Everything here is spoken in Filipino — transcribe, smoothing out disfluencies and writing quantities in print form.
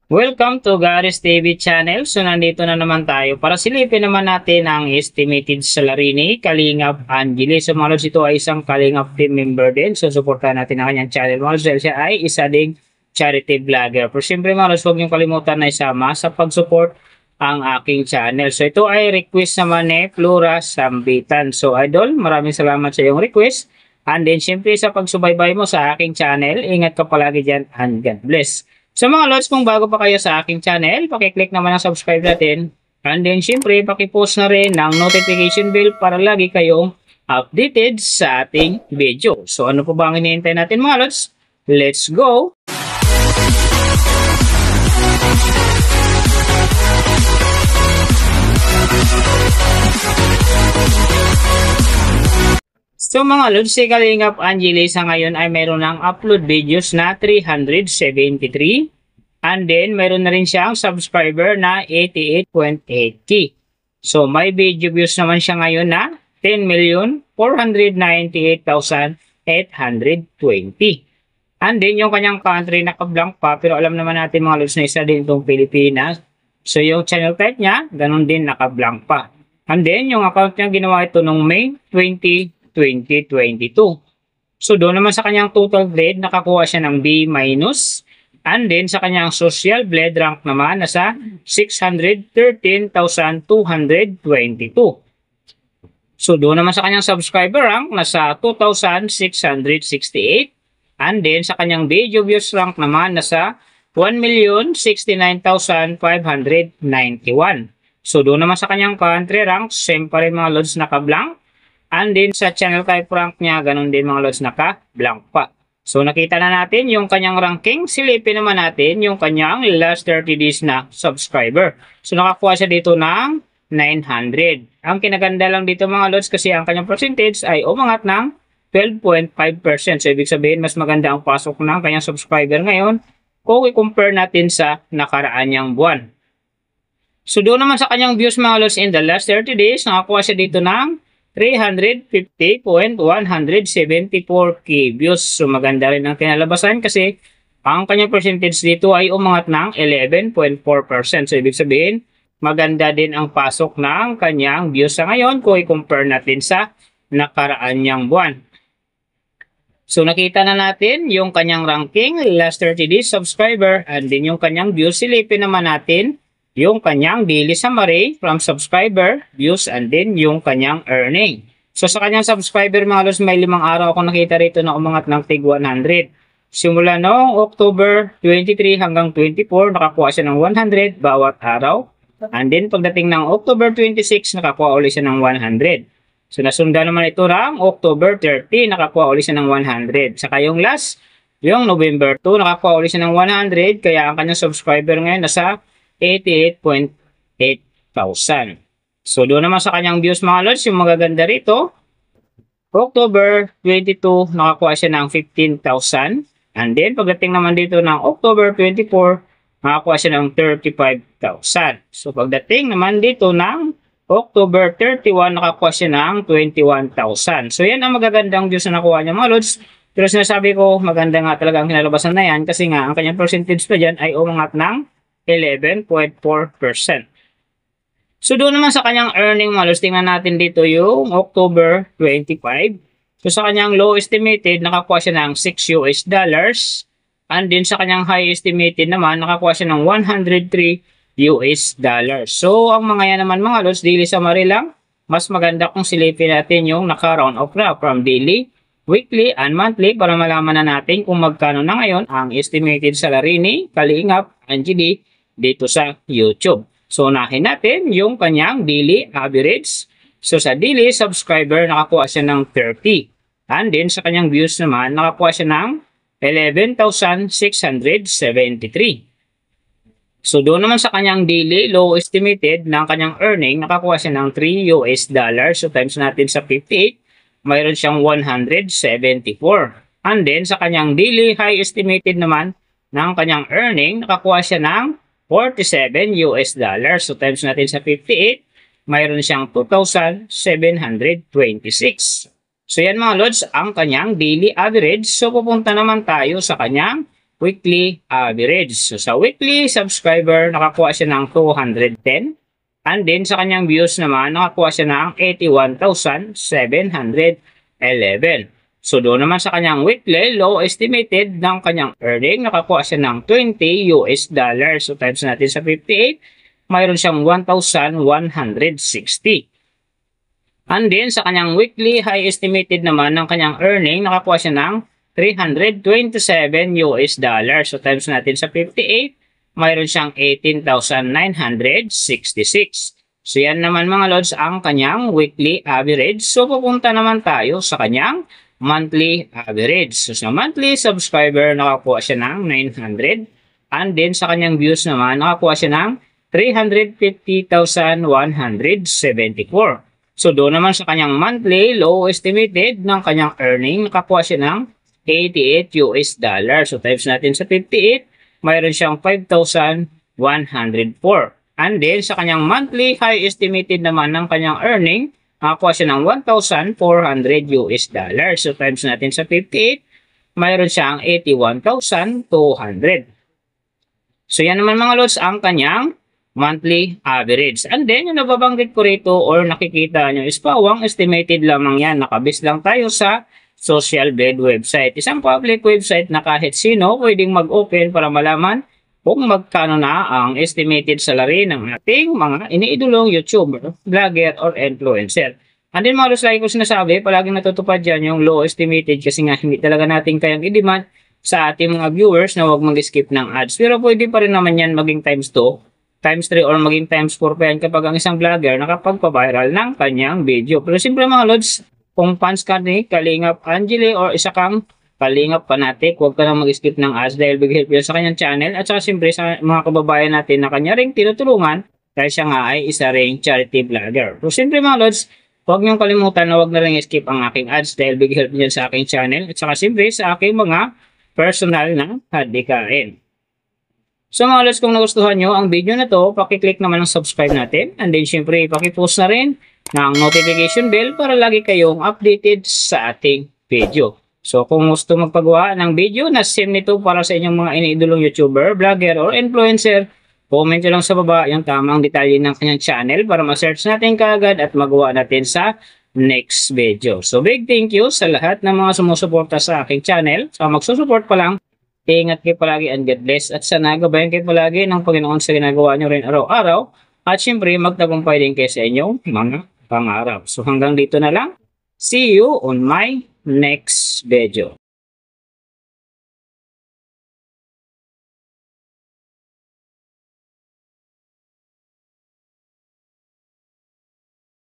Welcome to Garis TV channel. So nandito na naman tayo para silipin naman natin ang estimated salary ni Kalingap Angeli. So mga lods, ito ay isang Kalingap team member din. So suportahan natin ang kanyang channel. Mga lods, dahil siya ay isa ding charity vlogger. Pero siyempre mga lods, huwag niyong kalimutan na isama sa pag-support ang aking channel. So ito ay request naman ni Flora Sambitan. So idol, maraming salamat sa iyong request. And then siyempre sa pagsubaybay mo sa aking channel, ingat ka palagi dyan and God bless. So mga lods, kung bago pa kayo sa aking channel, pakiclick naman ang subscribe natin. And then syempre, pakipost na rin ng notification bell para lagi kayong updated sa ating video. So ano po ba ang hinihintay natin mga lods? Let's go! So mga lods, si Kalingap Angeli sa ngayon ay mayroon ng upload videos na 373 and then mayroon na rin siyang subscriber na 88.8k. So may video views naman siya ngayon na 10,498,820. And then yung kanyang country naka-blank pa, pero alam naman natin mga lods na isa din itong Pilipinas. So yung channel type niya, ganun din naka-blank pa. And then yung account niya ginawa ito noong May 2022. So doon naman sa kanyang total grade, nakakuha siya ng B-. And then sa kanyang social blade rank naman, nasa 613,222. So doon naman sa kanyang subscriber rank, nasa 2,668. And then sa kanyang video views rank naman, nasa 1,069,591. So doon naman sa kanyang country rank, same pa rin mga lods naka-blank. And then sa channel type rank niya, ganun din mga lods naka-blank pa. So nakita na natin yung kanyang ranking. Silipin naman natin yung kanyang last 30 days na subscriber. So nakakuha siya dito ng 900. Ang kinaganda lang dito mga lods kasi ang kanyang percentage ay umangat ng 12.5%. So ibig sabihin mas maganda ang pasok ng kanyang subscriber ngayon kung i-compare natin sa nakaraan niyang buwan. So doon naman sa kanyang views mga lods in the last 30 days, nakakuha siya dito ng 350.174k views. So maganda rin ang kinalabasan kasi ang kanyang percentage dito ay umangat ng 11.4%. So ibig sabihin, maganda din ang pasok ng kanyang views sa ngayon kung i-compare natin sa nakaraan niyang buwan. So nakita na natin yung kanyang ranking, last 30 days subscriber, and din yung kanyang views. Silipin naman natin yung kanyang daily summary from subscriber, views, and then yung kanyang earning. So sa kanyang subscriber mga lods, may 5 araw akong nakita rito na umangat ng tig 100. Simula noong October 23 hanggang 24, nakakuha siya ng 100 bawat araw. And then pagdating ng October 26, nakakuha ulit siya ng 100. So nasundan naman ito ng October 30, nakakuha ulit siya ng 100. Saka yung last, yung November 2, nakakuha ulit siya ng 100. Kaya ang kanyang subscriber ngayon nasa 88.8,000. So doon naman sa kanyang views mga lods, yung magaganda rito, October 22, nakakuha siya ng 15,000. And then pagdating naman dito ng October 24, nakakuha siya ng 35,000. So pagdating naman dito ng October 31, nakakuha siya ng 21,000. So yan ang magagandang views na nakuha niya mga lods. Pero sinasabi ko, maganda nga talaga ang kinalabasan na yan kasi nga ang kanyang percentage pa dyan ay umangat ng 11.4%. So doon naman sa kanyang earning mga lods, tingnan natin dito yung October 25. So sa kanyang low estimated, nakakuha siya ng $6. And then sa kanyang high estimated naman, nakakuha siya ng $103. So ang mga yan naman mga lods, daily summary lang. Mas maganda kung silipin natin yung naka-round off na from daily, weekly, and monthly para malaman na natin kung magkano na ngayon ang estimated salary ni Kalingap Angeli dito sa YouTube. So unahin natin yung kanyang daily average. So sa daily subscriber, nakakuha siya ng 30. And then sa kanyang views naman, nakakuha siya ng 11,673. So doon naman sa kanyang daily low estimated ng kanyang earning, nakakuha siya ng $3. So times natin sa 58, mayroon siyang 174. And then sa kanyang daily high estimated naman ng kanyang earning, nakakuha siya ng $47. So times natin sa 58, mayroon siyang 2,726. So yan mga lods, ang kanyang daily average. So pupunta naman tayo sa kanyang weekly average. So sa weekly subscriber, nakakuha siya ng 210. And then sa kanyang views naman, nakakuha siya ng 81,711. So doon naman sa kanyang weekly low estimated ng kanyang earning, nakakuha siya ng $20. So times natin sa 58, mayroon siyang 1,160. And then sa kanyang weekly high estimated naman ng kanyang earning, nakakuha siya ng $327. So times natin sa 58, mayroon siyang 18,966. So yan naman mga lods ang kanyang weekly average. So pupunta naman tayo sa kanyang monthly average. So sa monthly subscriber, nakakuha siya ng 900. And then sa kanyang views naman, nakakuha siya ng 350,174. So doon naman sa kanyang monthly low estimated ng kanyang earning, nakakuha siya ng $88. So times natin sa 58, mayroon siyang 5,104. And then sa kanyang monthly high estimated naman ng kanyang earning, nakakuha siya ng $1,400. So times natin sa 58, mayroon siyang 81,200. So yan naman mga lods ang kanyang monthly average. And then, yung nababanggit ko rito or nakikita nyo is pawang estimated lamang yan. Nakabase lang tayo sa Social Blade website. Isang public website na kahit sino pwedeng mag-open para malaman kung magkano na ang estimated salary ng ating mga iniidolong YouTuber, vlogger, or influencer. And then mga lods, like ko sinasabi, palaging natutupad dyan yung low estimated kasi nga hindi talaga natin kayang i-demand sa ating mga viewers na huwag mag-skip ng ads. Pero pwede pa rin naman yan maging times 2, times 3 or maging times 4 pa yan kapag ang isang vlogger nakapagpa-viral ng kanyang video. Pero siyempre mga lods, kung fans ka ni Kalingap Angeli or isa kang Kalingap fanatic, huwag ka na mag-skip ng ads dahil big help yan sa kanyang channel at saka siyempre sa mga kababayan natin na kanya ring tinutulungan dahil siya nga ay isa ring charity vlogger. So siyempre mga lods, huwag niyong kalimutan na huwag na rin skip ang aking ads dahil big help yan sa aking channel at saka siyempre sa aking mga personal na hadikain. So mga lods, kung nagustuhan nyo ang video na to, pakiclick naman ang subscribe natin. And then syempre, pakipost na rin ng notification bell para lagi kayong updated sa ating video. So kung gusto magpagawa ng video na same nito para sa inyong mga iniidolong YouTuber, vlogger, or influencer, comment nyo lang sa baba yung tamang detalye ng kanyang channel para ma-search natin kaagad at magawa natin sa next video. So big thank you sa lahat ng mga sumusuporta sa aking channel. So magsusupport pa lang, ingat kayo palagi and God bless. At sana gabayan kayo palagi ng Panginoon sa ginagawa nyo rin araw-araw. At syempre, magtagumpay din kayo sa inyong mga pangarap. So hanggang dito na lang. See you on my next video.